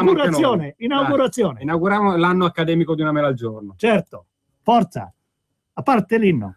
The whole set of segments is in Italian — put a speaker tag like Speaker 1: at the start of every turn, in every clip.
Speaker 1: Inaugurazione, inaugurazione.
Speaker 2: Dai, inauguriamo l'anno accademico di Una mela al giorno.
Speaker 1: Certo, forza, a parte l'inno.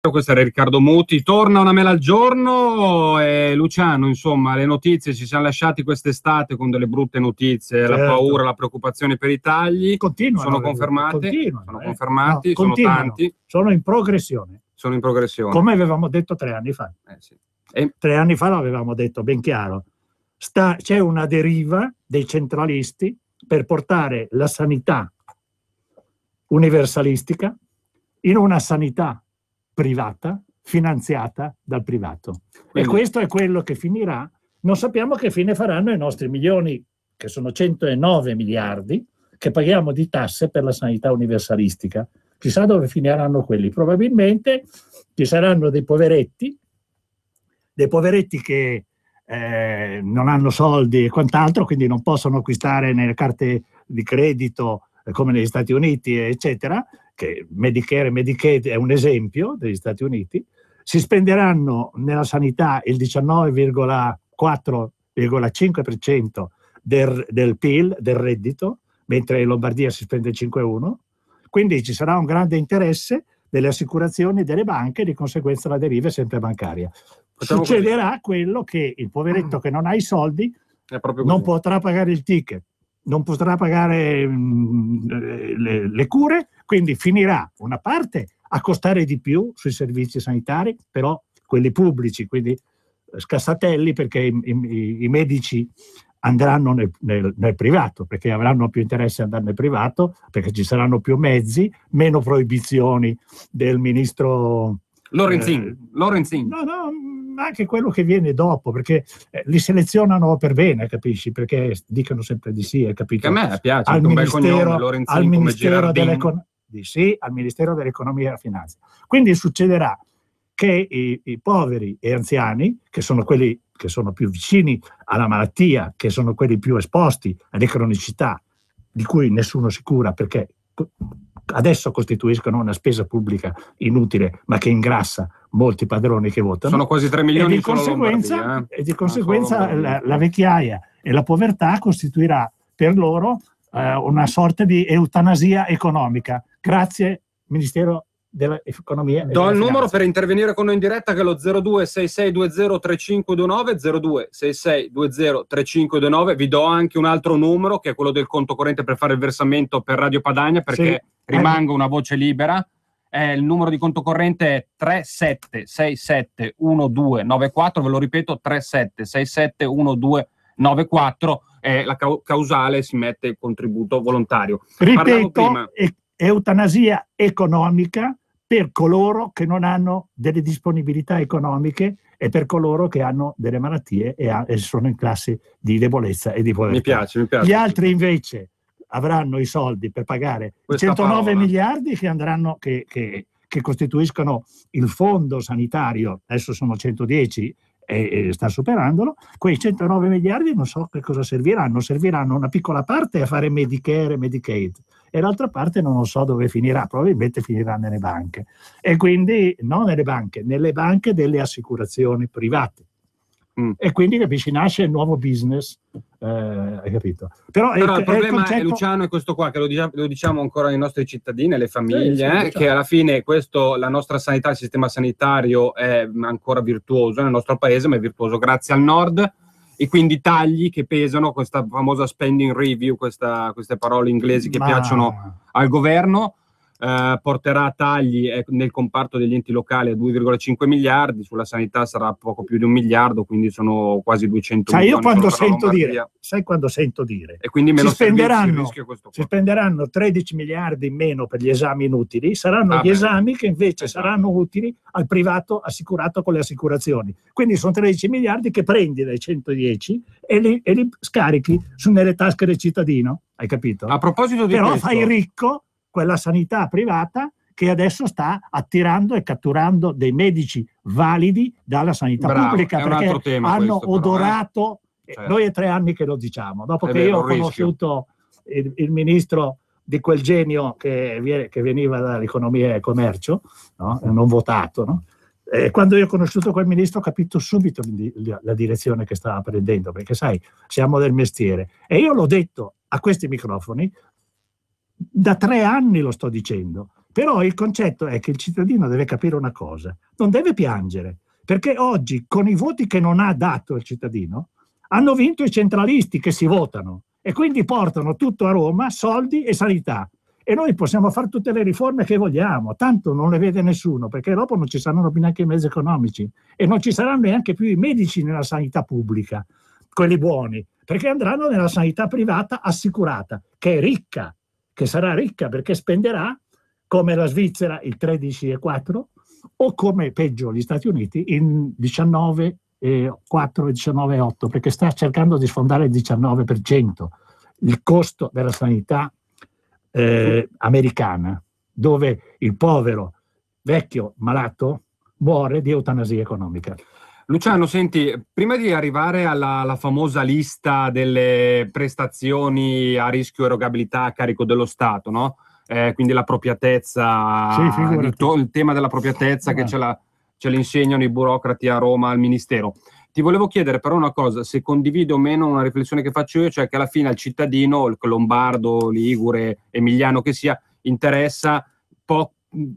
Speaker 2: Questo era Riccardo Muti. Torna Una mela al giorno e Luciano, insomma, le notizie ci siamo lasciati quest'estate con delle brutte notizie,
Speaker 1: Certo.
Speaker 2: La paura, la preoccupazione per i tagli.
Speaker 1: Continuano,
Speaker 2: sono confermate, sono confermati,
Speaker 1: no,
Speaker 2: sono tanti.
Speaker 1: Sono in progressione.
Speaker 2: Sono in progressione.
Speaker 1: Come avevamo detto 3 anni fa.
Speaker 2: Sì.
Speaker 1: 3 anni fa l'avevamo detto ben chiaro. C'è una deriva dei centralisti per portare la sanità universalistica in una sanità privata, finanziata dal privato.
Speaker 2: Quindi,
Speaker 1: e questo è quello che finirà. Non sappiamo che fine faranno i nostri milioni, che sono 109 miliardi, che paghiamo di tasse per la sanità universalistica. Chissà dove finiranno quelli. Probabilmente ci saranno dei poveretti che non hanno soldi e quant'altro, quindi non possono acquistare nelle carte di credito come negli Stati Uniti, eccetera, che Medicare e Medicaid è un esempio degli Stati Uniti. Si spenderanno nella sanità il 19,4-5% del PIL, del reddito, mentre in Lombardia si spende il 5,1%. Quindi ci sarà un grande interesse delle assicurazioni e delle banche, di conseguenza la deriva è sempre bancaria. Succederà quello che il poveretto che non ha i soldi non potrà pagare il ticket, non potrà pagare le cure, quindi finirà una parte a costare di più sui servizi sanitari, però quelli pubblici, quindi scassatelli, perché i medici andranno nel privato, perché avranno più interesse ad andare nel privato, perché ci saranno più mezzi, meno proibizioni del ministro
Speaker 2: Lorenzin.
Speaker 1: No, anche quello che viene dopo, perché li selezionano per bene, capisci? Perché dicono sempre di sì, capito?
Speaker 2: Che a me piace, al Ministero,
Speaker 1: al Ministero dell'Economia e della Finanza. Quindi succederà che i poveri e anziani, che sono quelli che sono più vicini alla malattia, che sono quelli più esposti alle cronicità, di cui nessuno si cura perché adesso costituiscono una spesa pubblica inutile, ma che ingrassa molti padroni che votano.
Speaker 2: Sono quasi 3 milioni
Speaker 1: e di conseguenza la vecchiaia e la povertà costituirà per loro una sorta di eutanasia economica. Grazie, Ministero dell'Economia.
Speaker 2: Do il numero per intervenire con noi in diretta, che è lo 0266203529, 0266203529. Vi do anche un altro numero, che è quello del conto corrente per fare il versamento per Radio Padania, perché rimango una voce libera. Il numero di conto corrente è 37671294, ve lo ripeto, 37671294. La causale si mette il contributo volontario.
Speaker 1: Ripeto, eutanasia economica per coloro che non hanno delle disponibilità economiche e per coloro che hanno delle malattie e sono in classi di debolezza e di povertà.
Speaker 2: Mi piace.
Speaker 1: Gli altri invece avranno i soldi per pagare
Speaker 2: Questa
Speaker 1: 109
Speaker 2: parola.
Speaker 1: miliardi che andranno, che costituiscono il fondo sanitario, adesso sono 110 e sta superandolo. Quei 109 miliardi non so che cosa serviranno una piccola parte a fare Medicare e Medicaid e l'altra parte non so dove finirà, probabilmente finirà nelle banche, e quindi non nelle banche delle assicurazioni private. E quindi capisci, nasce il nuovo business, hai capito? Però
Speaker 2: il problema è, Luciano, è questo qua, che lo diciamo ancora ai nostri cittadini, alle famiglie, che alla fine la nostra sanità, il sistema sanitario è ancora virtuoso nel nostro paese, ma è virtuoso grazie al nord, e quindi tagli che pesano, questa famosa spending review, queste parole inglesi che piacciono al governo, porterà a tagli nel comparto degli enti locali a 2,5 miliardi, sulla sanità sarà poco più di 1 miliardo, quindi sono quasi 200 milioni.
Speaker 1: Sai quando sento dire
Speaker 2: e quindi meno
Speaker 1: si spenderanno 13 miliardi in meno per gli esami inutili, saranno gli esami che invece saranno utili al privato assicurato con le assicurazioni, quindi sono 13 miliardi che prendi dai 110 e li scarichi nelle tasche del cittadino, hai capito?
Speaker 2: A proposito di
Speaker 1: questo, fai ricco quella sanità privata che adesso sta attirando e catturando dei medici validi dalla sanità pubblica, perché hanno odorato. Noi è 3 anni che lo diciamo, dopo che io ho conosciuto il ministro di quel genio che veniva dall'economia e commercio, no? Non votato, no? Quando io ho conosciuto quel ministro ho capito subito la direzione che stava prendendo, perché sai, siamo del mestiere, e io l'ho detto a questi microfoni. Da 3 anni lo sto dicendo, però il concetto è che il cittadino deve capire una cosa, non deve piangere, perché oggi con i voti che non ha dato il cittadino hanno vinto i centralisti che si votano e quindi portano tutto a Roma, soldi e sanità, e noi possiamo fare tutte le riforme che vogliamo, tanto non le vede nessuno, perché dopo non ci saranno più neanche i mezzi economici e non ci saranno neanche più i medici nella sanità pubblica, quelli buoni, perché andranno nella sanità privata assicurata, che è ricca, che sarà ricca perché spenderà come la Svizzera il 13,4 o come peggio gli Stati Uniti in 19,4 e 19,8, perché sta cercando di sfondare il 19% il costo della sanità americana, dove il povero vecchio malato muore di eutanasia economica.
Speaker 2: Luciano, senti, prima di arrivare alla famosa lista delle prestazioni a rischio erogabilità a carico dello Stato, no? Quindi l'appropriatezza, il tema dell'appropriatezza che ce l'insegnano i burocrati a Roma al Ministero. Ti volevo chiedere però una cosa, se condividi o meno una riflessione che faccio io, cioè che alla fine al cittadino, il lombardo, ligure, emiliano che sia, interessa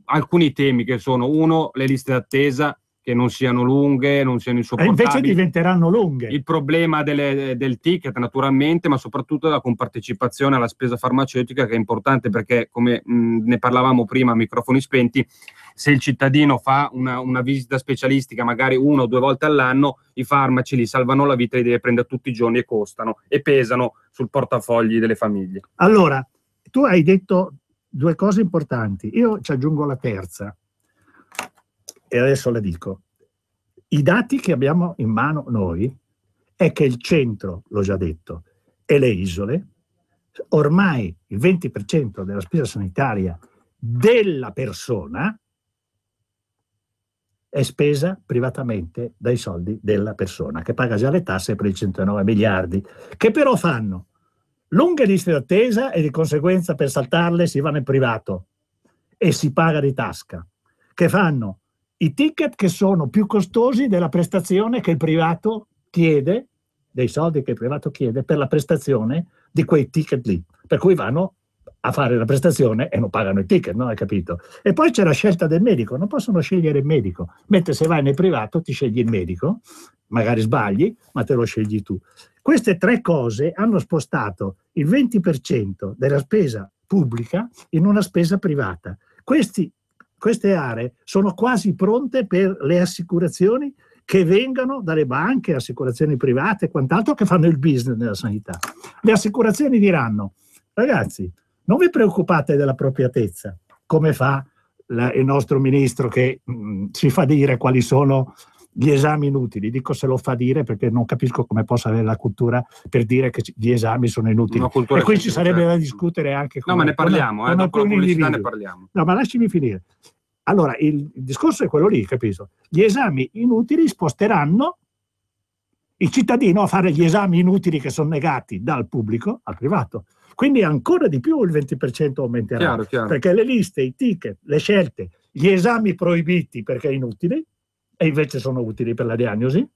Speaker 2: alcuni temi che sono, uno, le liste d'attesa, che non siano lunghe, non siano insopportabili.
Speaker 1: E invece diventeranno lunghe.
Speaker 2: Il problema del ticket, naturalmente, ma soprattutto la compartecipazione alla spesa farmaceutica, che è importante perché, come ne parlavamo prima a microfoni spenti, se il cittadino fa una visita specialistica magari 1 o 2 volte all'anno, i farmaci li salvano la vita, li deve prendere tutti i giorni e costano e pesano sul portafogli delle famiglie.
Speaker 1: Allora, tu hai detto 2 cose importanti, io ci aggiungo la terza. E adesso la dico. I dati che abbiamo in mano noi è che il centro, l'ho già detto, e le isole, ormai il 20% della spesa sanitaria della persona è spesa privatamente dai soldi della persona, che paga già le tasse per i 109 miliardi, che però fanno lunghe liste d'attesa e di conseguenza per saltarle si va nel privato e si paga di tasca, che fanno i ticket che sono più costosi della prestazione che il privato chiede, dei soldi che il privato chiede per la prestazione di quei ticket lì, per cui vanno a fare la prestazione e non pagano il ticket, no? Hai capito? E poi c'è la scelta del medico, non possono scegliere il medico, mentre se vai nel privato ti scegli il medico, magari sbagli, ma te lo scegli tu. Queste 3 cose hanno spostato il 20% della spesa pubblica in una spesa privata. Queste aree sono quasi pronte per le assicurazioni che vengano dalle banche, assicurazioni private e quant'altro che fanno il business nella sanità. Le assicurazioni diranno, ragazzi, non vi preoccupate dell'appropriatezza, come fa il nostro ministro che si fa dire quali sono gli esami inutili, dico se lo fa dire perché non capisco come possa avere la cultura per dire che gli esami sono inutili. E qui ci sarebbe da discutere anche con...
Speaker 2: No, ma ne parliamo, dopo la pubblicità ne parliamo.
Speaker 1: No, ma lasciami finire. Allora, il discorso è quello lì, capito? Gli esami inutili sposteranno il cittadino a fare gli esami inutili che sono negati dal pubblico al privato. Quindi ancora di più il 20% aumenterà.
Speaker 2: Chiaro.
Speaker 1: Perché le liste, i ticket, le scelte, gli esami proibiti perché inutili, e invece sono utili per la diagnosi,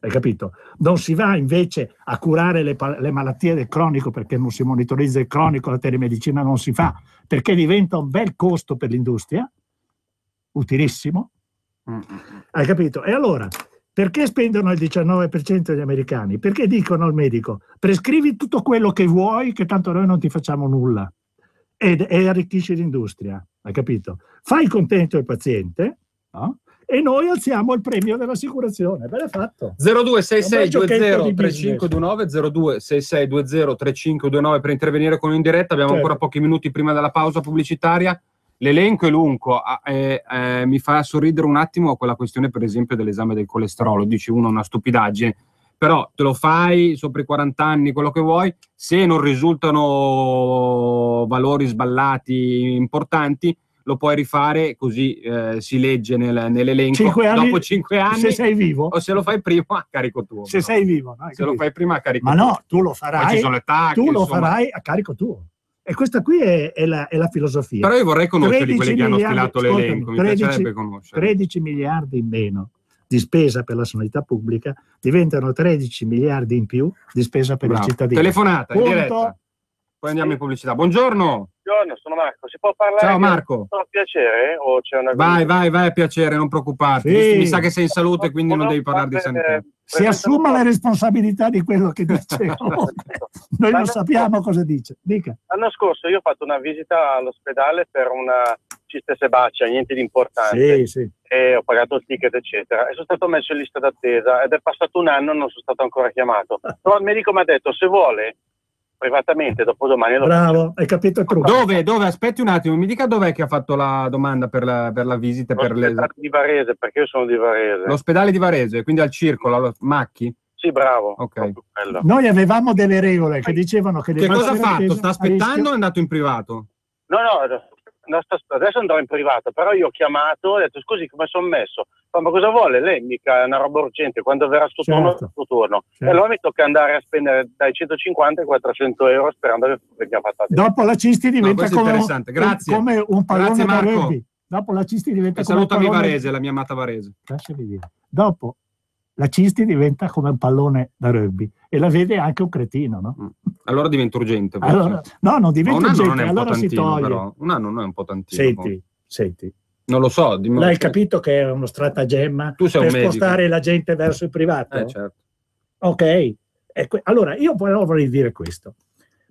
Speaker 1: hai capito? Non si va invece a curare le malattie del cronico perché non si monitorizza il cronico, la telemedicina non si fa, perché diventa un bel costo per l'industria, utilissimo, hai capito? E allora, perché spendono il 19% degli americani? Perché dicono al medico, prescrivi tutto quello che vuoi, che tanto noi non ti facciamo nulla, e arricchisci l'industria, hai capito? Fai contento il paziente, no? E noi alziamo il premio dell'assicurazione. Bene fatto.
Speaker 2: 0266203529 0266203529 per intervenire con noi in diretta. Abbiamo ancora pochi minuti prima della pausa pubblicitaria. L'elenco è lungo, mi fa sorridere un attimo quella questione per esempio dell'esame del colesterolo. Dici uno una stupidaggine, però te lo fai sopra i 40 anni, quello che vuoi, se non risultano valori sballati importanti lo puoi rifare, così si legge nell'elenco dopo 5 anni,
Speaker 1: se sei vivo,
Speaker 2: o se lo fai prima a carico tuo.
Speaker 1: Se sei vivo, no?
Speaker 2: Se lo fai prima a carico tuo.
Speaker 1: Ma no, tu lo farai.
Speaker 2: Poi ci sono le tacche,
Speaker 1: tu lo farai a carico tuo. E questa qui è la filosofia.
Speaker 2: Però io vorrei conoscere quelli che hanno stilato l'elenco, mi piacerebbe conoscere.
Speaker 1: 13 miliardi in meno di spesa per la sanità pubblica diventano 13 miliardi in più di spesa per i cittadini.
Speaker 2: Telefonata, in diretta. Poi andiamo in pubblicità. Buongiorno.
Speaker 3: Buongiorno, sono Marco. Si può parlare?
Speaker 2: Ciao Marco.
Speaker 3: A piacere o c'è una...
Speaker 2: Vai a piacere, non preoccuparti. Sì. Mi sa che sei in salute, quindi non devi parlare di sanità.
Speaker 1: Si assuma la responsabilità di quello che dice. Noi lo sappiamo cosa dice. Dica.
Speaker 3: L'anno scorso io ho fatto una visita all'ospedale per una cista sebacea, niente di importante.
Speaker 1: Sì.
Speaker 3: E ho pagato il ticket, eccetera. E sono stato messo in lista d'attesa ed è passato un anno e non sono stato ancora chiamato. Però il medico mi ha detto, se vuole, privatamente, dopodomani lo
Speaker 1: Bravo, hai capito il trucco.
Speaker 2: Dove? Aspetti un attimo, mi dica dov'è che ha fatto la domanda per la visita?
Speaker 3: L'ospedale di Varese, perché io sono di Varese.
Speaker 2: L'ospedale di Varese, quindi al circolo, allo Macchi?
Speaker 3: Sì, bravo.
Speaker 2: Ok.
Speaker 1: Noi avevamo delle regole che dicevano che...
Speaker 2: Che cosa ha fatto? Sta aspettando o è andato in privato?
Speaker 3: No, adesso andrò in privato, però io ho chiamato e ho detto, scusi, come sono messo? Ma cosa vuole? Lei mica è una roba urgente, quando verrà il suo turno, il suo turno. Certo. E allora mi tocca andare a spendere dai 150 ai 400 euro sperando che venga fatta.
Speaker 1: Dopo la cisti diventa come un pallone da rugby. Dopo la cisti diventa come
Speaker 2: salutami un pallone... Varese, la mia amata Varese.
Speaker 1: Lasciami dire. Dopo la cisti diventa come un pallone da rugby e la vede anche un cretino, no?
Speaker 2: Allora diventa urgente.
Speaker 1: Allora, no, non diventa urgente,
Speaker 2: non è
Speaker 1: allora
Speaker 2: tantino,
Speaker 1: si toglie.
Speaker 2: Però. Un anno non è un po' tantino.
Speaker 1: Senti.
Speaker 2: Non lo so.
Speaker 1: L'hai capito che è uno stratagemma per spostare la gente verso il privato?
Speaker 2: Certo.
Speaker 1: Ok. Allora, io vorrei dire questo.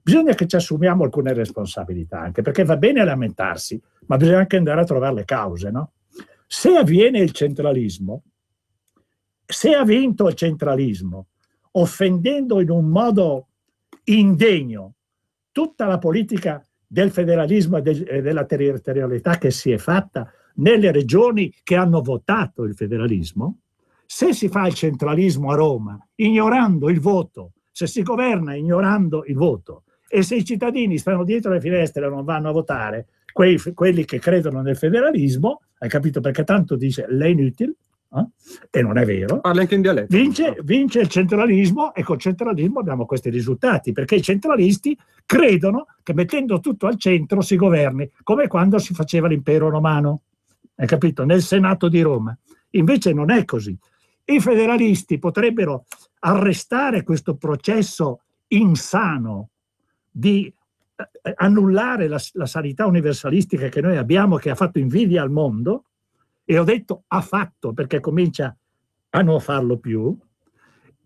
Speaker 1: Bisogna che ci assumiamo alcune responsabilità, anche perché va bene lamentarsi, ma bisogna anche andare a trovare le cause, no? Se avviene il centralismo, se ha vinto il centralismo, offendendo in un modo indegno tutta la politica del federalismo e della territorialità che si è fatta nelle regioni che hanno votato il federalismo, se si fa il centralismo a Roma ignorando il voto, se si governa ignorando il voto e se i cittadini stanno dietro le finestre e non vanno a votare, quelli che credono nel federalismo, hai capito, perché tanto dice l'è inutile, e non è vero,
Speaker 2: parla anche in dialetto.
Speaker 1: Vince il centralismo e col centralismo abbiamo questi risultati, perché i centralisti credono che mettendo tutto al centro si governi, come quando si faceva l'impero romano, hai capito? Nel Senato di Roma. Invece non è così. I federalisti potrebbero arrestare questo processo insano di annullare la sanità universalistica che noi abbiamo, che ha fatto invidia al mondo, e ho detto ha fatto perché comincia a non farlo più,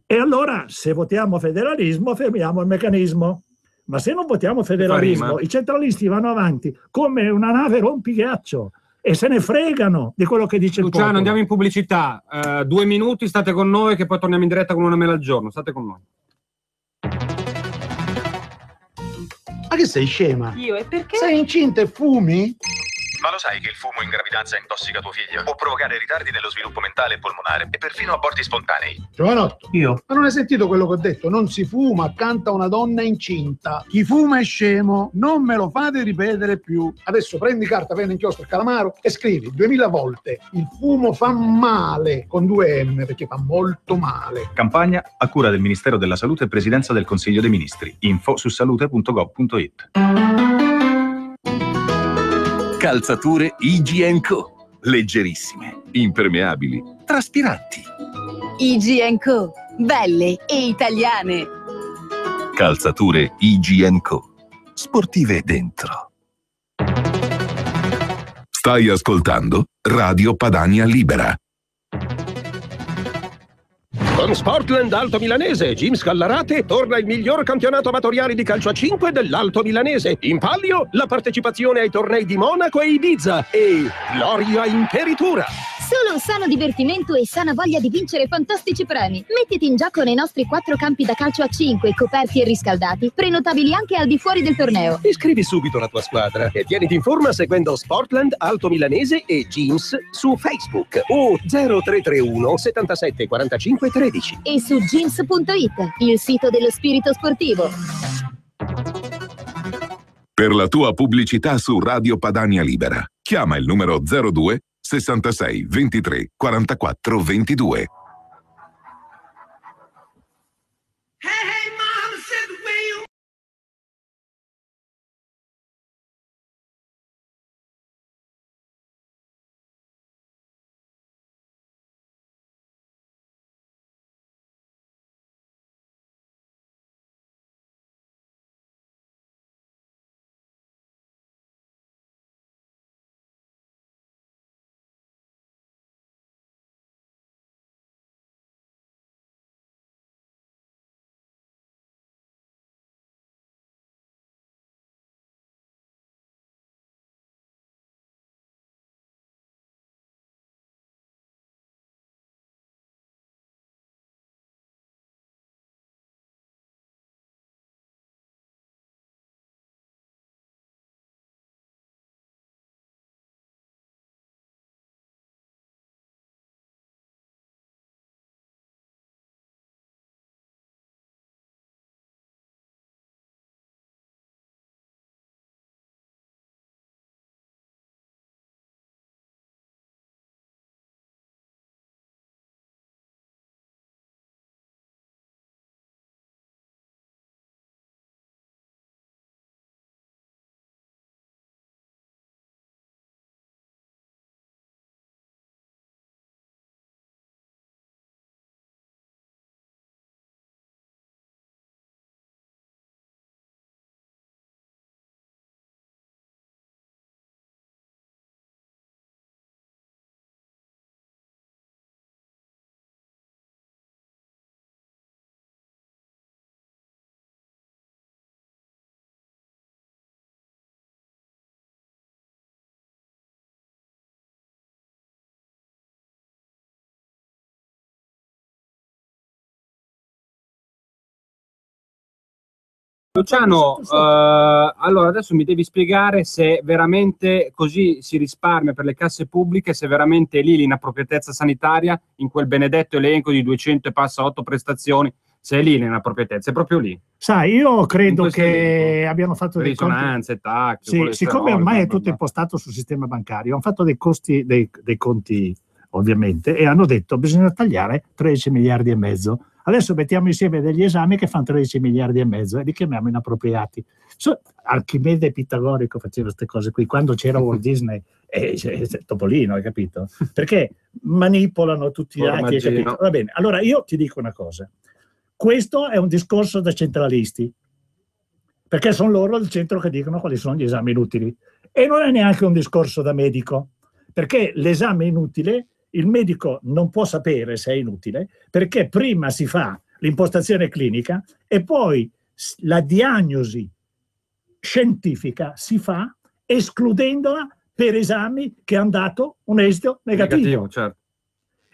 Speaker 1: e allora se votiamo federalismo fermiamo il meccanismo, ma se non votiamo federalismo i centralisti vanno avanti come una nave rompighiaccio e se ne fregano di quello che dice
Speaker 2: Luciano,
Speaker 1: il popolo.
Speaker 2: Andiamo in pubblicità, 2 minuti, state con noi che poi torniamo in diretta con una mela al giorno, state con noi.
Speaker 4: Ma che sei scema?
Speaker 5: Io, e perché?
Speaker 4: Sei incinta e fumi? Ma lo sai che il fumo in gravidanza intossica tuo figlio? Può provocare ritardi nello sviluppo mentale e polmonare e perfino aborti spontanei.
Speaker 5: Giovanotto,
Speaker 1: Io?
Speaker 5: ma non hai sentito quello che ho detto? Non si fuma accanto a una donna incinta. Chi fuma è scemo, non me lo fate ripetere più. Adesso prendi carta, penna, inchiostro e calamaro e scrivi 2000 volte: il fumo fa male, con 2 M, perché fa molto male.
Speaker 6: Campagna a cura del Ministero della Salute e Presidenza del Consiglio dei Ministri. Info su salute.gov.it.
Speaker 7: Calzature IG & Co. Leggerissime, impermeabili, traspiranti.
Speaker 8: IG & Co. Belle e italiane.
Speaker 7: Calzature IG & Co. Sportive dentro.
Speaker 9: Stai ascoltando Radio Padania Libera.
Speaker 10: Con Sportland Alto Milanese, Jim Scallarate torna il miglior campionato amatoriale di calcio a 5 dell'Alto Milanese. In palio la partecipazione ai tornei di Monaco e Ibiza e gloria imperitura.
Speaker 11: Solo sano divertimento e sana voglia di vincere fantastici premi. Mettiti in gioco nei nostri 4 campi da calcio a 5, coperti e riscaldati, prenotabili anche al di fuori del torneo.
Speaker 10: Iscrivi subito la tua squadra e tieniti in forma seguendo Sportland Alto Milanese e Jeans su Facebook o 0331 77 45 13.
Speaker 11: E su jeans.it, il sito dello spirito sportivo.
Speaker 9: Per la tua pubblicità su Radio Padania Libera, chiama il numero 02 66 23 44 22.
Speaker 2: Luciano, allora adesso mi devi spiegare se veramente così si risparmia per le casse pubbliche, se veramente è lì l'inappropriatezza sanitaria, in quel benedetto elenco di 200 e passa 8 prestazioni, se è lì l'inappropriatezza, è proprio lì.
Speaker 1: Sai, io credo che abbiano fatto dei
Speaker 2: risonanze, taxi,
Speaker 1: sì, siccome ormai è tutto impostato sul sistema bancario, hanno fatto dei conti ovviamente e hanno detto bisogna tagliare 13 miliardi e mezzo. Adesso mettiamo insieme degli esami che fanno 13 miliardi e mezzo e li chiamiamo inappropriati. Archimede Pitagorico faceva queste cose qui, quando c'era Walt Disney e Topolino, hai capito? Perché manipolano tutti i dati, hai capito? Va bene, allora io ti dico una cosa. Questo è un discorso da centralisti, perché sono loro al centro che dicono quali sono gli esami inutili. E non è neanche un discorso da medico, perché l'esame inutile il medico non può sapere se è inutile, perché prima si fa l'impostazione clinica e poi la diagnosi scientifica si fa escludendola per esami che hanno dato un esito negativo.
Speaker 2: Certo.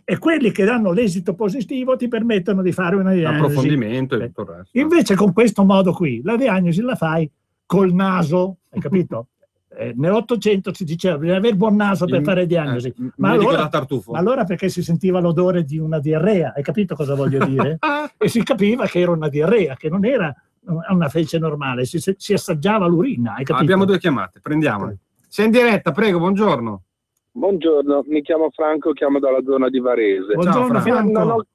Speaker 1: E quelli che danno l'esito positivo ti permettono di fare una diagnosi.
Speaker 2: Approfondimento e tutto il resto.
Speaker 1: Invece con questo modo qui, la diagnosi la fai col naso, hai capito? nell'Ottocento si diceva bisogna avere buon naso per fare diagnosi. Ma allora perché si sentiva l'odore di una diarrea, hai capito cosa voglio dire? E si capiva che era una diarrea, che non era una fece normale, si assaggiava l'urina, hai capito?
Speaker 2: Abbiamo 2 chiamate, prendiamole. Sei in diretta, prego, buongiorno.
Speaker 12: Buongiorno, mi chiamo Franco, chiamo dalla zona di Varese.
Speaker 1: Buongiorno, Franco.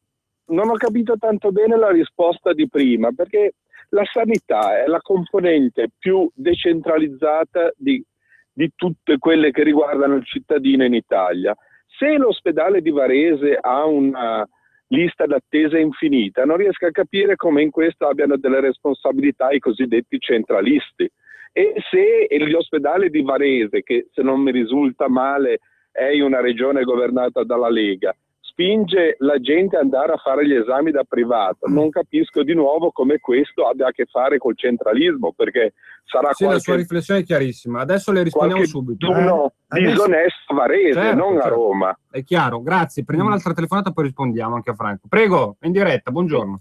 Speaker 12: Non ho capito tanto bene la risposta di prima, perché la sanità è la componente più decentralizzata di tutte quelle che riguardano il cittadino in Italia. Se l'ospedale di Varese ha una lista d'attesa infinita, non riesco a capire come in questo abbiano delle responsabilità i cosiddetti centralisti. E se gli ospedali di Varese, che se non mi risulta male è in una regione governata dalla Lega, spinge la gente ad andare a fare gli esami da privato, non capisco di nuovo come questo abbia a che fare col centralismo, perché sarà
Speaker 2: la sua riflessione è chiarissima. Adesso le rispondiamo subito.
Speaker 12: Disonesto a Varese, non a Roma.
Speaker 2: È chiaro, grazie. Prendiamo un'altra telefonata e poi rispondiamo anche a Franco. Prego, in diretta, buongiorno.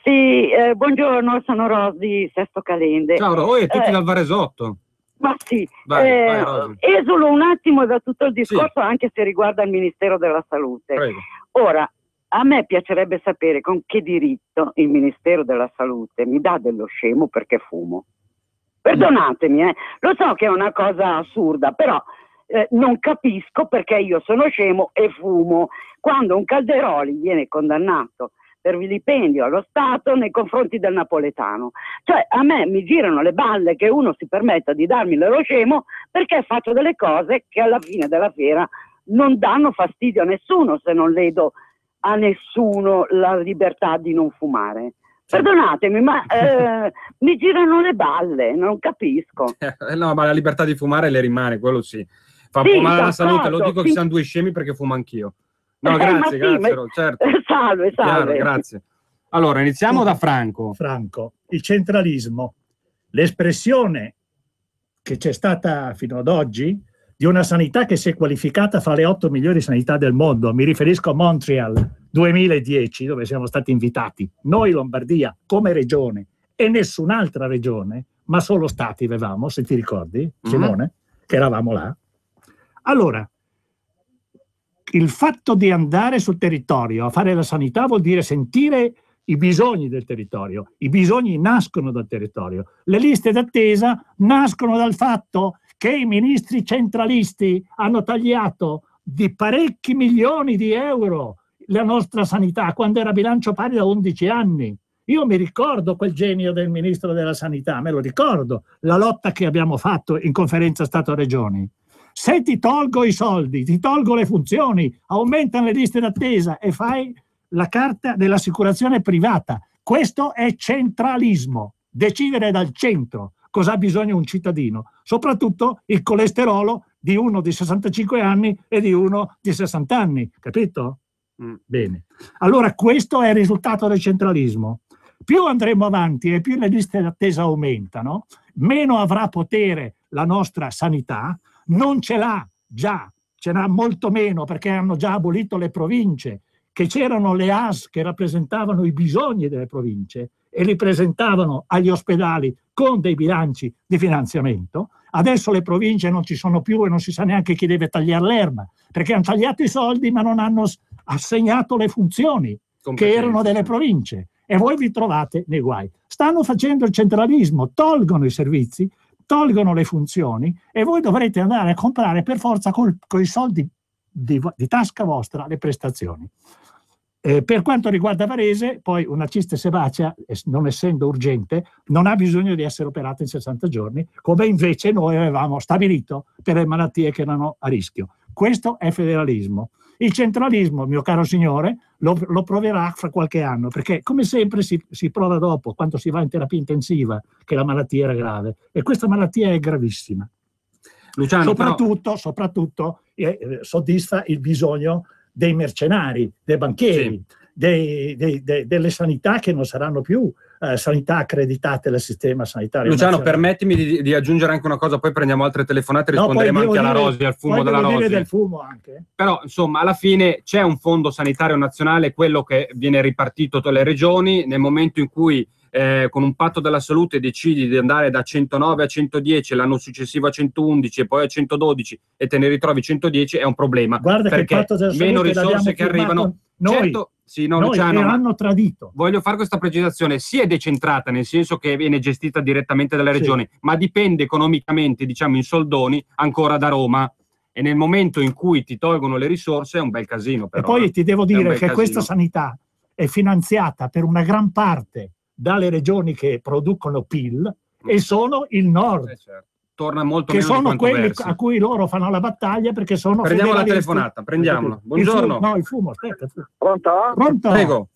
Speaker 13: Sì, buongiorno, sono Rosy Sesto Calende.
Speaker 2: Ciao, tutti dal Varesotto.
Speaker 13: Ma sì,
Speaker 2: vai,
Speaker 13: esulo un attimo da tutto il discorso, anche se riguarda il Ministero della Salute.
Speaker 2: Prego.
Speaker 13: Ora, a me piacerebbe sapere con che diritto il Ministero della Salute mi dà dello scemo perché fumo. Perdonatemi, lo so che è una cosa assurda, però non capisco perché io sono scemo e fumo, quando un Calderoli viene condannato per vilipendio allo Stato nei confronti del napoletano. Cioè, a me mi girano le balle che uno si permetta di darmi lo scemo perché faccio delle cose che alla fine della fiera non danno fastidio a nessuno, se non ledo a nessuno la libertà di non fumare. Perdonatemi, ma mi girano le balle, non capisco.
Speaker 2: No, ma la libertà di fumare le rimane, quello sì. Fa un po' male alla salute, lo dico che siamo 2 scemi perché fumo anch'io. No, grazie, certo.
Speaker 13: Salve.
Speaker 2: Chiaro, grazie. Allora, iniziamo da Franco.
Speaker 1: Franco, il centralismo, l'espressione che c'è stata fino ad oggi di una sanità che si è qualificata fra le 8 migliori sanità del mondo. Mi riferisco a Montreal 2010, dove siamo stati invitati, noi Lombardia come regione e nessun'altra regione, ma solo stati avevamo, se ti ricordi, Simone, che eravamo là. Allora, il fatto di andare sul territorio a fare la sanità vuol dire sentire i bisogni del territorio. I bisogni nascono dal territorio. Le liste d'attesa nascono dal fatto che i ministri centralisti hanno tagliato di parecchi milioni di euro la nostra sanità quando era bilancio pari da 11 anni. Io mi ricordo quel genio del ministro della sanità, me lo ricordo, la lotta che abbiamo fatto in conferenza Stato-Regioni. Se ti tolgo i soldi, ti tolgo le funzioni, aumentano le liste d'attesa e fai la carta dell'assicurazione privata. Questo è centralismo, decidere dal centro cosa ha bisogno un cittadino, soprattutto il colesterolo di uno di 65 anni e di uno di 60 anni, capito? Bene. Allora questo è il risultato del centralismo. Più andremo avanti e più le liste d'attesa aumentano, meno avrà potere la nostra sanità. Non ce l'ha già, ce n'ha molto meno perché hanno già abolito le province, che c'erano le AS che rappresentavano i bisogni delle province e li presentavano agli ospedali con dei bilanci di finanziamento. Adesso le province non ci sono più e non si sa neanche chi deve tagliare l'erba, perché hanno tagliato i soldi ma non hanno assegnato le funzioni che erano delle province e voi vi trovate nei guai. Stanno facendo il centralismo, tolgono i servizi, tolgono le funzioni e voi dovrete andare a comprare per forza con i soldi di tasca vostra le prestazioni. Per quanto riguarda Varese, poi una ciste sebacea, non essendo urgente, non ha bisogno di essere operata in 60 giorni, come invece noi avevamo stabilito per le malattie che erano a rischio. Questo è federalismo. Il centralismo, mio caro signore, lo proverà fra qualche anno, perché come sempre si prova dopo, quando si va in terapia intensiva, che la malattia era grave. E questa malattia è gravissima.
Speaker 2: Luciano,
Speaker 1: soprattutto soddisfa il bisogno dei mercenari, dei banchieri, delle sanità che non saranno più sanità accreditate dal sistema sanitario.
Speaker 2: Luciano,
Speaker 1: nazionale.
Speaker 2: permettimi di aggiungere anche una cosa, poi prendiamo altre telefonate e risponderemo anche alla Rosi, al fumo della Rosi.
Speaker 1: Del fumo anche.
Speaker 2: Però, insomma, alla fine c'è un fondo sanitario nazionale, quello che viene ripartito tra le regioni, nel momento in cui con un patto della salute decidi di andare da 109 a 110, l'anno successivo a 111 e poi a 112 e te ne ritrovi 110, è un problema.
Speaker 1: Guarda che il
Speaker 2: perché
Speaker 1: patto della
Speaker 2: meno
Speaker 1: salute
Speaker 2: risorse che arrivano.
Speaker 1: noi,
Speaker 2: certo, sì, no,
Speaker 1: noi
Speaker 2: Luciano,
Speaker 1: che hanno tradito.
Speaker 2: Voglio fare questa precisazione: si è decentrata nel senso che viene gestita direttamente dalle regioni, ma dipende economicamente, diciamo in soldoni, ancora da Roma. E nel momento in cui ti tolgono le risorse è un bel casino. Però,
Speaker 1: e poi ti devo dire che
Speaker 2: casino.
Speaker 1: Questa sanità è finanziata per una gran parte dalle regioni che producono PIL e sono il nord.
Speaker 2: Certo. Torna molto
Speaker 1: che
Speaker 2: meno
Speaker 1: sono
Speaker 2: di
Speaker 1: quelli
Speaker 2: versi.
Speaker 1: a cui loro fanno la battaglia perché sono
Speaker 2: Prendiamo la
Speaker 1: federalisti.
Speaker 2: telefonata, prendiamola. Buongiorno.
Speaker 1: Il fumo, aspetta.
Speaker 14: Pronto?
Speaker 1: Pronto?
Speaker 2: Prego.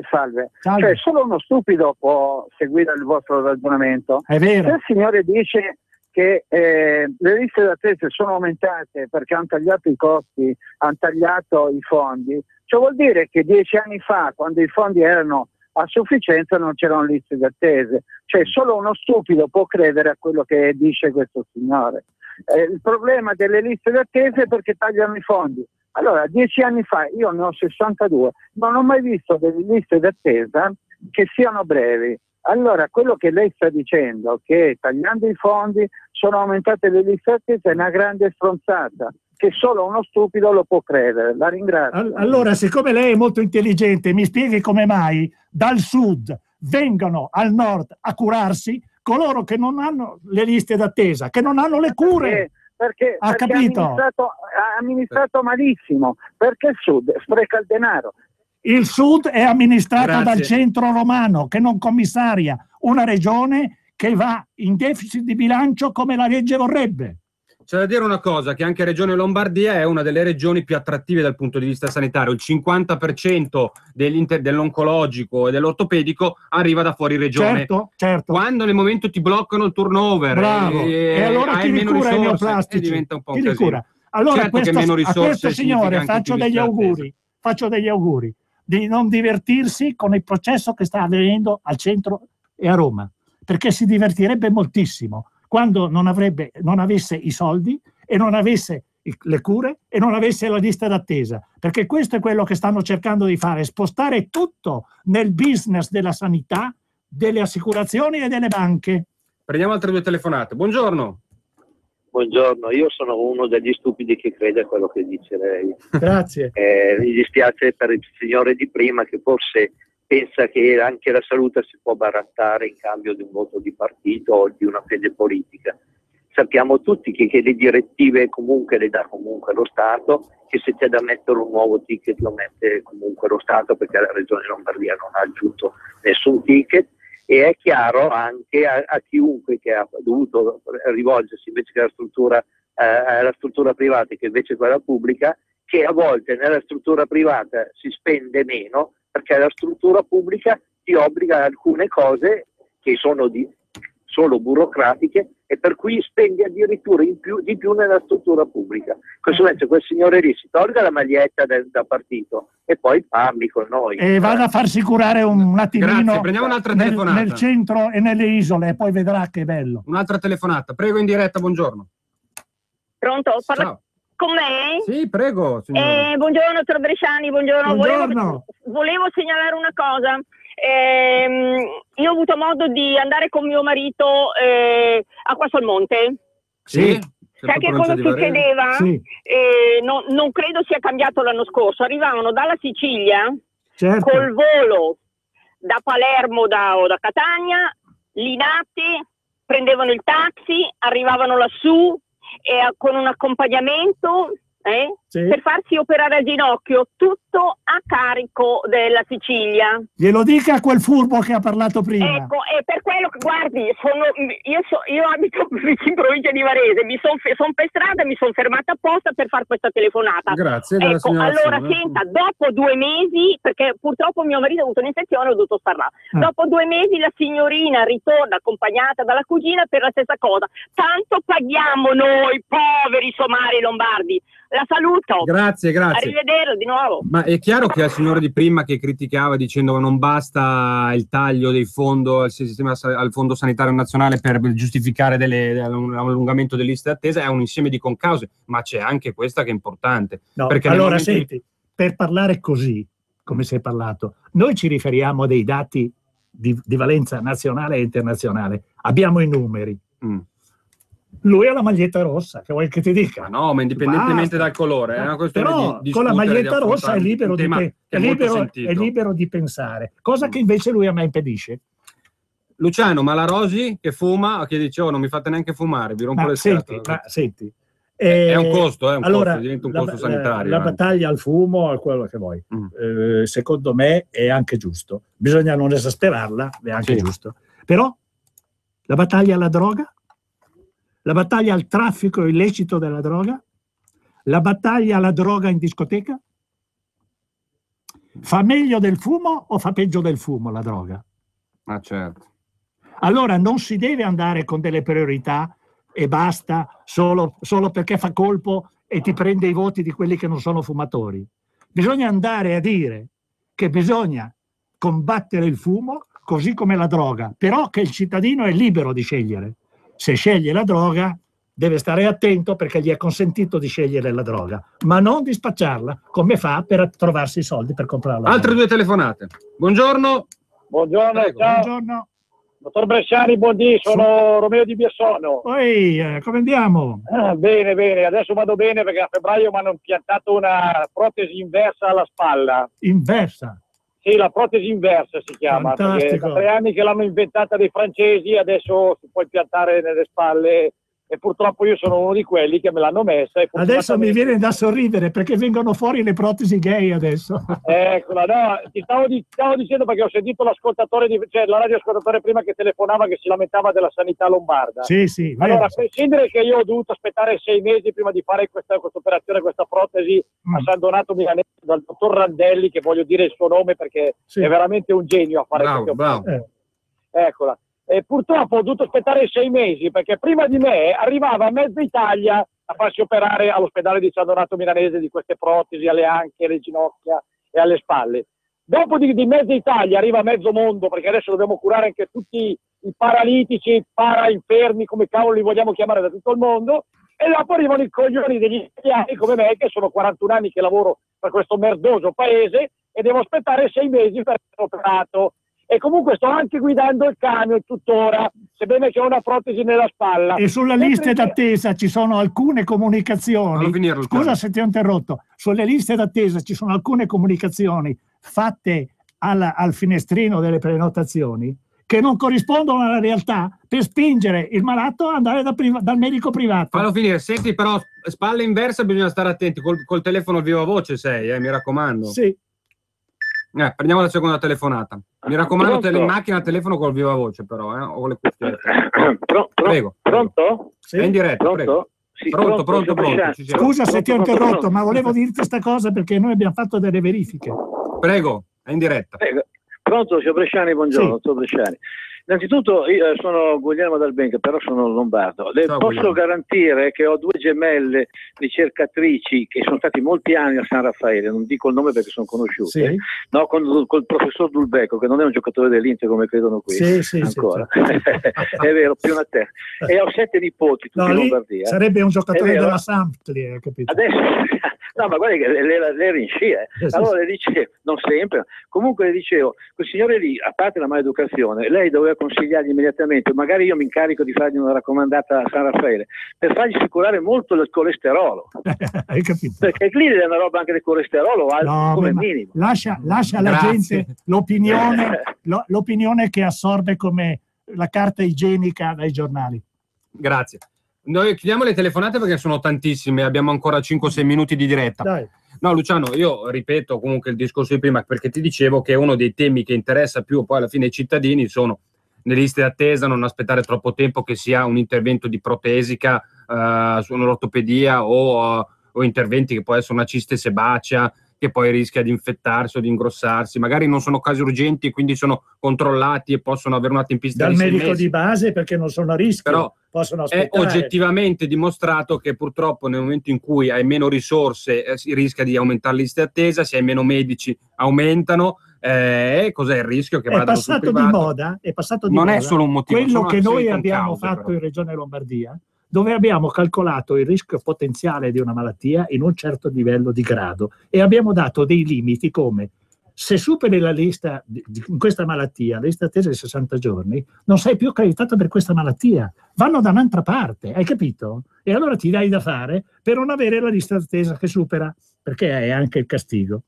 Speaker 14: Salve.
Speaker 1: Salve.
Speaker 14: Cioè, solo uno stupido può seguire il vostro ragionamento.
Speaker 1: È vero.
Speaker 14: Se il signore dice che le liste d'attesa sono aumentate perché hanno tagliato i costi, hanno tagliato i fondi, ciò vuol dire che 10 anni fa, quando i fondi erano a sufficienza, non c'erano liste d'attesa. Cioè solo uno stupido può credere a quello che dice questo signore. Il problema delle liste d'attesa è perché tagliano i fondi. Allora, 10 anni fa, io ne ho 62, non ho mai visto delle liste d'attesa che siano brevi. Allora, quello che lei sta dicendo, che tagliando i fondi sono aumentate le liste d'attesa, è una grande stronzata, che solo uno stupido lo può credere. La ringrazio.
Speaker 1: Allora, siccome lei è molto intelligente, mi spieghi come mai dal sud vengono al nord a curarsi coloro che non hanno le liste d'attesa, che non hanno le cure.
Speaker 14: Perché
Speaker 1: capito?
Speaker 14: ha amministrato malissimo, perché il sud spreca il denaro.
Speaker 1: Il sud è amministrato
Speaker 2: Grazie.
Speaker 1: dal centro romano, che non commissaria una regione che va in deficit di bilancio come la legge vorrebbe.
Speaker 2: C'è da dire una cosa, che anche Regione Lombardia è una delle regioni più attrattive dal punto di vista sanitario. Il 50% dell'oncologico e dell'ortopedico arriva da fuori regione.
Speaker 1: Certo.
Speaker 2: Quando nel momento ti bloccano il turnover,
Speaker 1: Bravo. E allora
Speaker 2: hai
Speaker 1: chi li
Speaker 2: meno
Speaker 1: cura i
Speaker 2: risorse,
Speaker 1: neoplastici?
Speaker 2: diventa un po' un
Speaker 1: Chi li
Speaker 2: casino.
Speaker 1: cura? Allora
Speaker 2: Certo che meno
Speaker 1: a
Speaker 2: risorse
Speaker 1: questo signore
Speaker 2: significa anche
Speaker 1: faccio
Speaker 2: più
Speaker 1: degli auguri di non divertirsi con il processo che sta avvenendo al centro e a Roma, perché si divertirebbe moltissimo quando non avesse i soldi e non avesse le cure e non avesse la lista d'attesa, perché questo è quello che stanno cercando di fare, spostare tutto nel business della sanità, delle assicurazioni e delle banche.
Speaker 2: Prendiamo altre due telefonate. Buongiorno.
Speaker 15: Buongiorno, io sono uno degli stupidi che crede a quello che dice lei.
Speaker 1: Grazie.
Speaker 15: Mi dispiace per il signore di prima che forse pensa che anche la salute si può barattare in cambio di un voto di partito o di una fede politica. Sappiamo tutti che le direttive comunque le dà comunque lo Stato, che se c'è da mettere un nuovo ticket lo mette comunque lo Stato, perché la Regione Lombardia non ha aggiunto nessun ticket. E è chiaro anche a chiunque che ha dovuto rivolgersi invece che alla struttura privata che invece quella pubblica, che a volte nella struttura privata si spende meno perché la struttura pubblica ti obbliga a alcune cose che sono solo burocratiche e per cui spendi addirittura di più nella struttura pubblica. Conseguenza quel signore lì si tolga la maglietta da partito e poi parli con noi.
Speaker 1: E vada a farsi curare un attimino.
Speaker 2: Grazie, prendiamo un'altra telefonata.
Speaker 1: Nel centro e nelle isole, e poi vedrà che è bello.
Speaker 2: Un'altra telefonata. Prego, in diretta, buongiorno.
Speaker 16: Pronto? Parla
Speaker 2: Ciao.
Speaker 16: con me?
Speaker 2: Sì, prego, signora.
Speaker 16: Buongiorno, dottor Bresciani, buongiorno. Volevo segnalare una cosa. Io ho avuto modo di andare con mio marito a Quassolmonte.
Speaker 2: Sì.
Speaker 16: Sai che cosa succedeva?
Speaker 1: Sì.
Speaker 16: Non credo sia cambiato l'anno scorso. Arrivavano dalla Sicilia col volo da Palermo o da Catania, Linate, prendevano il taxi, arrivavano lassù con un accompagnamento per farsi operare al ginocchio, tutto a carico della Sicilia.
Speaker 1: Glielo dica a quel furbo che ha parlato prima.
Speaker 16: Ecco, e per quello che, guardi, io abito in provincia di Varese, sono per strada e mi sono fermata apposta per fare questa telefonata.
Speaker 2: Grazie.
Speaker 16: Ecco, allora senta, dopo 2 mesi, perché purtroppo mio marito ha avuto un'infezione, ho dovuto star là. Dopo 2 mesi la signorina ritorna accompagnata dalla cugina per la stessa cosa. Tanto paghiamo noi, poveri somari lombardi. La saluto.
Speaker 2: Grazie.
Speaker 16: Arrivederla di nuovo.
Speaker 2: Ma è chiaro che al signore di prima che criticava dicendo che non basta il taglio dei fondi al Fondo Sanitario Nazionale per giustificare l'allungamento delle liste d'attesa è un insieme di concause, ma c'è anche questa che è importante.
Speaker 1: No,
Speaker 2: perché
Speaker 1: allora senti, per parlare così, come si è parlato, noi ci riferiamo a dei dati di valenza nazionale e internazionale. Abbiamo i numeri. Lui ha la maglietta rossa, che vuoi che ti dica?
Speaker 2: Ma no, ma indipendentemente dal colore, è una questione
Speaker 1: però
Speaker 2: di
Speaker 1: con la maglietta rossa è libero,
Speaker 2: è
Speaker 1: libero di pensare, cosa che invece lui a me impedisce.
Speaker 2: Luciano, ma la Rosi che fuma, che dice non mi fate neanche fumare, vi rompo le scatole.
Speaker 1: Senti,
Speaker 2: è un costo,
Speaker 1: allora,
Speaker 2: diventa un costo sanitario.
Speaker 1: La battaglia al fumo è quello che vuoi. Secondo me è anche giusto. Bisogna non esasperarla, è anche giusto. Però la battaglia alla droga, la battaglia al traffico illecito della droga, la battaglia alla droga in discoteca, fa meglio del fumo o fa peggio del fumo la droga?
Speaker 2: Ah, certo.
Speaker 1: Allora non si deve andare con delle priorità e basta solo perché fa colpo e ti prende i voti di quelli che non sono fumatori. Bisogna andare a dire che bisogna combattere il fumo così come la droga, però che il cittadino è libero di scegliere. Se sceglie la droga deve stare attento perché gli è consentito di scegliere la droga, ma non di spacciarla come fa per trovarsi i soldi per comprarla.
Speaker 2: Altre due telefonate. Buongiorno.
Speaker 17: Buongiorno,
Speaker 2: Prego.
Speaker 17: ciao.
Speaker 1: Buongiorno.
Speaker 17: Dottor Bresciani, buondì, sono Romeo di Biassono.
Speaker 1: Poi, come andiamo?
Speaker 17: Bene, adesso vado bene perché a febbraio mi hanno impiantato una protesi inversa alla spalla.
Speaker 1: Inversa?
Speaker 17: Sì, la protesi inversa si chiama. Perché da 3 anni che l'hanno inventata dei francesi, adesso si può impiantare nelle spalle. E purtroppo io sono uno di quelli che me l'hanno messa. E
Speaker 1: adesso mi viene da sorridere perché vengono fuori le protesi gay adesso.
Speaker 17: Eccola, no, ti stavo dicendo perché ho sentito l'ascoltatore, la radioascoltatore prima che telefonava che si lamentava della sanità lombarda.
Speaker 1: Sì.
Speaker 17: Allora, a prescindere che io ho dovuto aspettare 6 mesi prima di fare questa operazione, questa protesi a San Donato Milanese dal dottor Randelli, che voglio dire il suo nome perché è veramente un genio a fare queste operazioni. Eccola. E purtroppo ho dovuto aspettare 6 mesi perché prima di me arrivava mezza Italia a farsi operare all'ospedale di San Donato Milanese di queste protesi alle anche, alle ginocchia e alle spalle. Dopo di mezza Italia arriva mezzo mondo perché adesso dobbiamo curare anche tutti i paralitici, para-infermi, come cavolo li vogliamo chiamare, da tutto il mondo, e dopo arrivano i coglioni degli italiani come me che sono 41 anni che lavoro per questo merdoso paese e devo aspettare 6 mesi per essere operato. E comunque sto anche guidando il camion tuttora, sebbene che ho una protesi nella spalla.
Speaker 1: E sulla lista d'attesa ci sono alcune comunicazioni. Scusa se ti ho interrotto. Sulle liste d'attesa ci sono alcune comunicazioni fatte al finestrino delle prenotazioni che non corrispondono alla realtà per spingere il malato ad andare dal medico privato.
Speaker 2: Fallo finire. Senti, però, spalle inversa bisogna stare attenti. Col telefono viva voce sei, mi raccomando.
Speaker 1: Sì.
Speaker 2: Prendiamo la seconda telefonata. Mi raccomando, in macchina, telefono col viva voce, però, o con le cuffiette. Prego.
Speaker 17: Pronto?
Speaker 2: Sì? È in diretta,
Speaker 17: pronto?
Speaker 2: prego.
Speaker 17: Sì,
Speaker 2: pronto.
Speaker 1: Scusa se ti ho interrotto, ma volevo dirti questa cosa perché noi abbiamo fatto delle verifiche.
Speaker 2: Prego, è in diretta.
Speaker 17: Prego. Pronto, signor Bresciani, buongiorno, dottor Bresciani. Innanzitutto io sono Guglielmo Dal Benca, però sono lombardo. Le posso garantire che ho 2 gemelle ricercatrici che sono stati molti anni a San Raffaele, non dico il nome perché sono conosciute, no, col professor Dulbecco, che non è un giocatore dell'Inter come credono qui, ancora. È vero, più una terra. E ho 7 nipoti, tutti in Lombardia.
Speaker 1: Sarebbe un giocatore della Sampdoria, capito?
Speaker 17: Adesso, no, ma guarda che lei era in sci, Allora le dicevo, non sempre, comunque le dicevo, quel signore lì, a parte la maleducazione, lei doveva consigliargli immediatamente, magari io mi incarico di fargli una raccomandata a San Raffaele, per fargli assicurare molto il colesterolo.
Speaker 1: Hai capito?
Speaker 17: Perché lì è una roba anche del colesterolo, come minimo.
Speaker 1: Lascia alla gente l'opinione che assorbe come la carta igienica dai giornali.
Speaker 2: Grazie. Noi chiudiamo le telefonate perché sono tantissime, abbiamo ancora 5-6 minuti di diretta.
Speaker 1: Dai.
Speaker 2: No, Luciano, io ripeto comunque il discorso di prima, perché ti dicevo che uno dei temi che interessa più poi alla fine ai cittadini sono le liste d'attesa, non aspettare troppo tempo che sia un intervento di protesica su un'ortopedia o interventi che può essere una ciste sebacea che poi rischia di infettarsi o di ingrossarsi, magari non sono casi urgenti e quindi sono controllati e possono avere una tempistica
Speaker 1: dal
Speaker 2: di 6
Speaker 1: medico
Speaker 2: mesi.
Speaker 1: Di base perché non sono a rischio,
Speaker 2: però
Speaker 1: possono aspettare.
Speaker 2: È oggettivamente dimostrato che purtroppo nel momento in cui hai meno risorse si rischia di aumentare le liste d'attesa, se hai meno medici aumentano, cos'è il rischio che vadano sul privato?
Speaker 1: È passato di
Speaker 2: non
Speaker 1: moda.
Speaker 2: È solo un motivo,
Speaker 1: quello che noi abbiamo
Speaker 2: cause,
Speaker 1: fatto
Speaker 2: però.
Speaker 1: in Regione Lombardia, dove abbiamo calcolato il rischio potenziale di una malattia in un certo livello di grado e abbiamo dato dei limiti come se superi la lista di questa malattia, la lista attesa di 60 giorni, non sei più accreditato per questa malattia, vanno da un'altra parte, hai capito? E allora ti dai da fare per non avere la lista d'attesa che supera, perché è anche il castigo.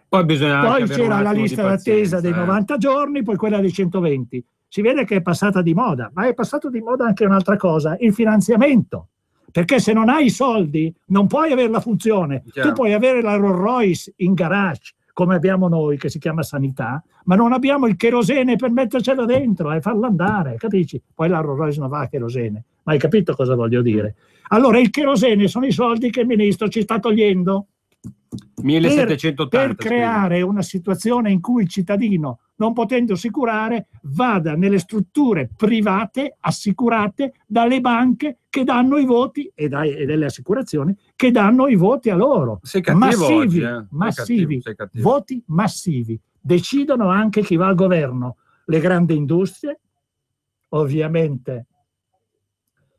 Speaker 2: Poi
Speaker 1: c'era la lista d'attesa dei 90 giorni, poi quella dei 120. Si vede che è passata di moda, ma è passato di moda anche un'altra cosa, il finanziamento. Perché se non hai i soldi non puoi avere la funzione.
Speaker 2: Chiaro.
Speaker 1: Tu puoi avere la Rolls Royce in garage, come abbiamo noi, che si chiama sanità, ma non abbiamo il cherosene per mettercelo dentro e farlo andare, capisci? Poi la Rolls Royce non va a cherosene, ma hai capito cosa voglio dire? Allora il cherosene sono i soldi che il ministro ci sta togliendo
Speaker 2: 1780
Speaker 1: per creare una situazione in cui il cittadino, non potendo assicurare, vada nelle strutture private assicurate dalle banche che danno i voti e delle assicurazioni che danno i voti a loro.
Speaker 2: Sei cattivo oggi,
Speaker 1: massivi,
Speaker 2: sei cattivo.
Speaker 1: voti massivi. Decidono anche chi va al governo, le grandi industrie, ovviamente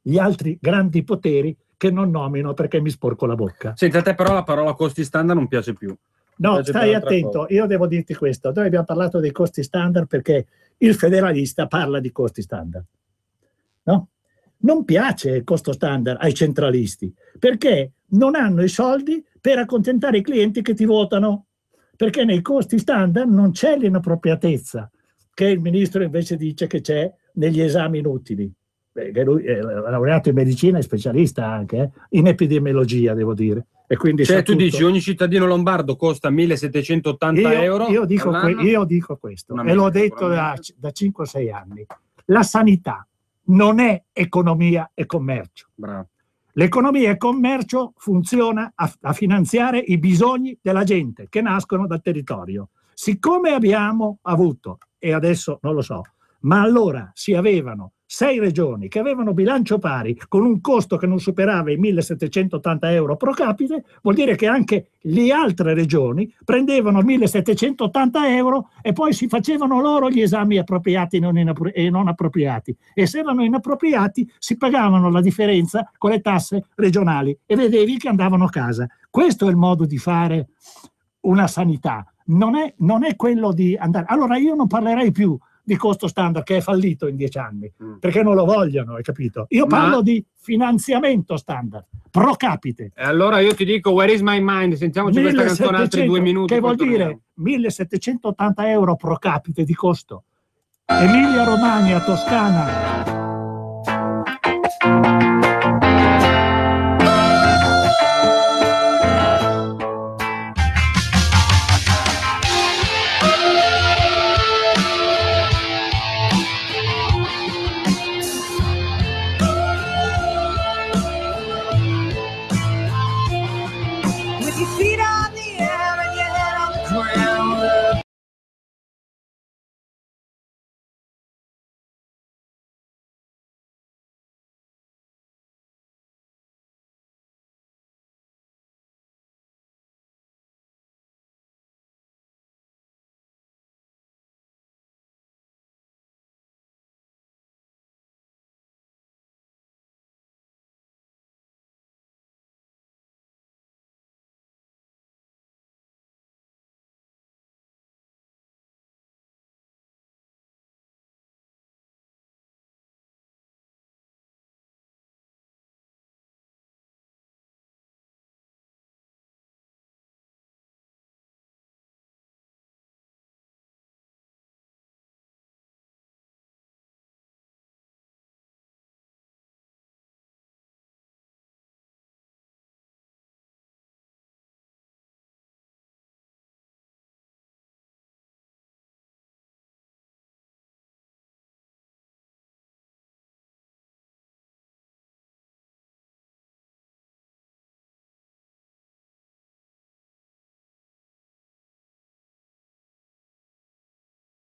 Speaker 1: gli altri grandi poteri che non nomino perché mi sporco la bocca.
Speaker 2: Senti, a te però la parola costi standard non piace più.
Speaker 1: No, stai attento, io devo dirti questo. Noi abbiamo parlato dei costi standard perché il federalista parla di costi standard. No? Non piace il costo standard ai centralisti perché non hanno i soldi per accontentare i clienti che ti votano. Perché nei costi standard non c'è l'inappropriatezza che il ministro invece dice che c'è negli esami inutili. Che lui è laureato in medicina e specialista anche in epidemiologia, devo dire. E quindi
Speaker 2: cioè tu dici ogni cittadino lombardo costa 1780 euro?
Speaker 1: Io dico questo e l'ho detto da 5 o 6 anni. La sanità non è economia e commercio.
Speaker 2: Bravo.
Speaker 1: L'economia e il commercio funziona a finanziare i bisogni della gente che nascono dal territorio. Siccome abbiamo avuto, e adesso non lo so, ma allora si avevano 6 regioni che avevano bilancio pari con un costo che non superava i 1780 euro pro capite, vuol dire che anche le altre regioni prendevano 1780 euro e poi si facevano loro gli esami appropriati e non appropriati. E se erano inappropriati si pagavano la differenza con le tasse regionali e vedevi che andavano a casa. Questo è il modo di fare una sanità. Non è quello di andare... Allora io non parlerei più di costo standard che è fallito in 10 anni, perché non lo vogliono, hai capito? Io parlo di finanziamento standard, pro capite.
Speaker 2: E allora io ti dico Where is my mind? Sentiamoci questa canzone altri 2 minuti.
Speaker 1: Che vuol dire 1780 euro pro capite di costo. Emilia Romagna, Toscana.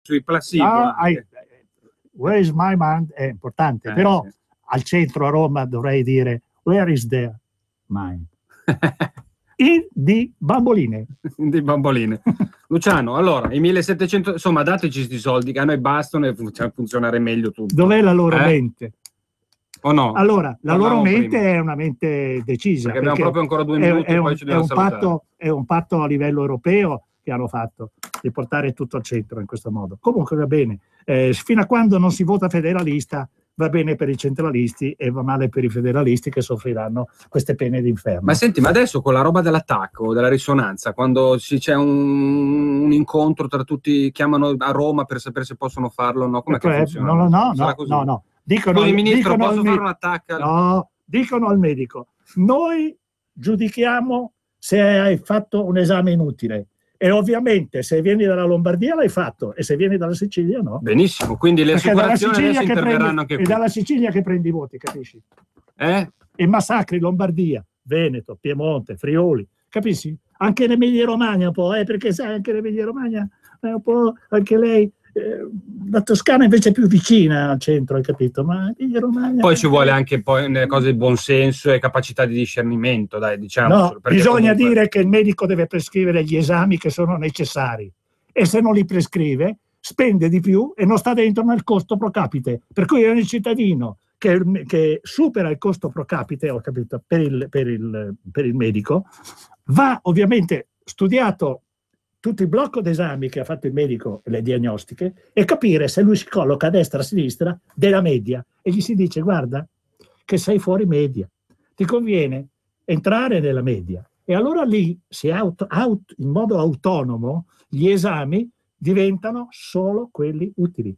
Speaker 2: Sui placebo.
Speaker 1: Where is my mind è importante, però sì. Al centro a Roma dovrei dire where is their mind? Di bamboline.
Speaker 2: Di bamboline. Luciano, allora, i 1700, insomma, dateci questi soldi che a noi bastano e funzionare meglio tutto.
Speaker 1: Dov'è la loro mente?
Speaker 2: O no?
Speaker 1: Allora, la loro mente è una mente decisa.
Speaker 2: Perché abbiamo proprio ancora 2 minuti e poi ci dobbiamo salutare.
Speaker 1: È un patto a livello europeo che hanno fatto, di portare tutto al centro in questo modo. Comunque va bene, fino a quando non si vota federalista va bene per i centralisti e va male per i federalisti che soffriranno queste pene d'inferno.
Speaker 2: Ma senti, ma adesso con la roba dell'attacco, della risonanza, quando c'è un incontro tra tutti, chiamano a Roma per sapere se possono farlo o no, come funziona?
Speaker 1: No. Dicono,
Speaker 2: il ministro,
Speaker 1: dicono
Speaker 2: posso fare un attacco?
Speaker 1: No, dicono al medico, noi giudichiamo se hai fatto un esame inutile. E ovviamente se vieni dalla Lombardia l'hai fatto e se vieni dalla Sicilia no.
Speaker 2: Benissimo, quindi le assicurazioni adesso interverranno anche qui.
Speaker 1: È dalla Sicilia che prendi i voti, capisci? E massacri Lombardia, Veneto, Piemonte, Friuli, capisci? Anche l'Emilia Romagna un po', perché sai, anche l'Emilia Romagna è un po', anche lei, la Toscana invece è più vicina al centro, hai capito? Ma l'Emilia Romagna...
Speaker 2: Poi ci vuole anche poi nelle cose di buonsenso e capacità di discernimento, dai, diciamo.
Speaker 1: No, bisogna dire che il medico deve prescrivere gli esami che sono necessari e se non li prescrive spende di più e non sta dentro nel costo pro capite, per cui ogni cittadino che supera il costo pro capite, ho capito, per il medico, va ovviamente studiato tutto il blocco d'esami che ha fatto il medico, le diagnostiche, e capire se lui si colloca a destra o a sinistra della media e gli si dice guarda che sei fuori media, ti conviene entrare nella media, e allora lì in modo autonomo gli esami diventano solo quelli utili.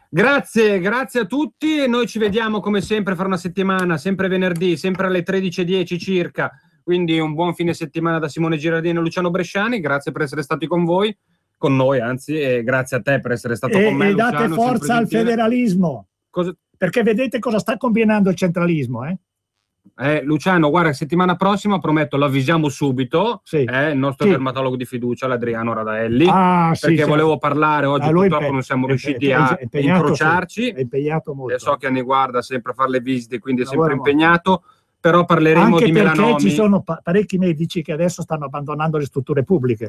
Speaker 2: Grazie a tutti, noi ci vediamo come sempre fra una settimana, sempre venerdì, sempre alle 13:10 circa. Quindi un buon fine settimana da Simone Girardino e Luciano Bresciani, grazie per essere stati con noi anzi, e grazie a te per essere stato con me,
Speaker 1: e date
Speaker 2: Luciano,
Speaker 1: forza al federalismo, perché vedete cosa sta combinando il centralismo,
Speaker 2: Luciano, guarda, settimana prossima prometto, lo avvisiamo subito, il nostro dermatologo di fiducia, l'Adriano Radaelli, perché volevo parlare oggi, purtroppo non siamo riusciti a incrociarci,
Speaker 1: è impegnato molto.
Speaker 2: So che Anni guarda sempre a fare le visite, quindi è sempre impegnato. Però parleremo
Speaker 1: anche
Speaker 2: di melanomi.
Speaker 1: Perché ci sono parecchi medici che adesso stanno abbandonando le strutture pubbliche.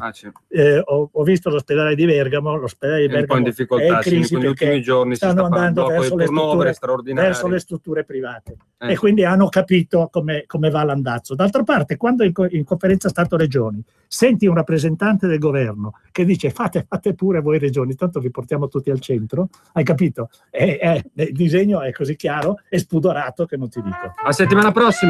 Speaker 1: Ho visto l'ospedale di Bergamo,
Speaker 2: è un po' in difficoltà,
Speaker 1: è in crisi
Speaker 2: negli ultimi giorni
Speaker 1: stanno andando verso le strutture private e quindi hanno capito come va l'andazzo. D'altra parte, quando in conferenza Stato-Regioni senti un rappresentante del governo che dice fate pure voi regioni, tanto vi portiamo tutti al centro, hai capito? Il disegno è così chiaro e spudorato che non ti dico.
Speaker 2: A settimana prossima!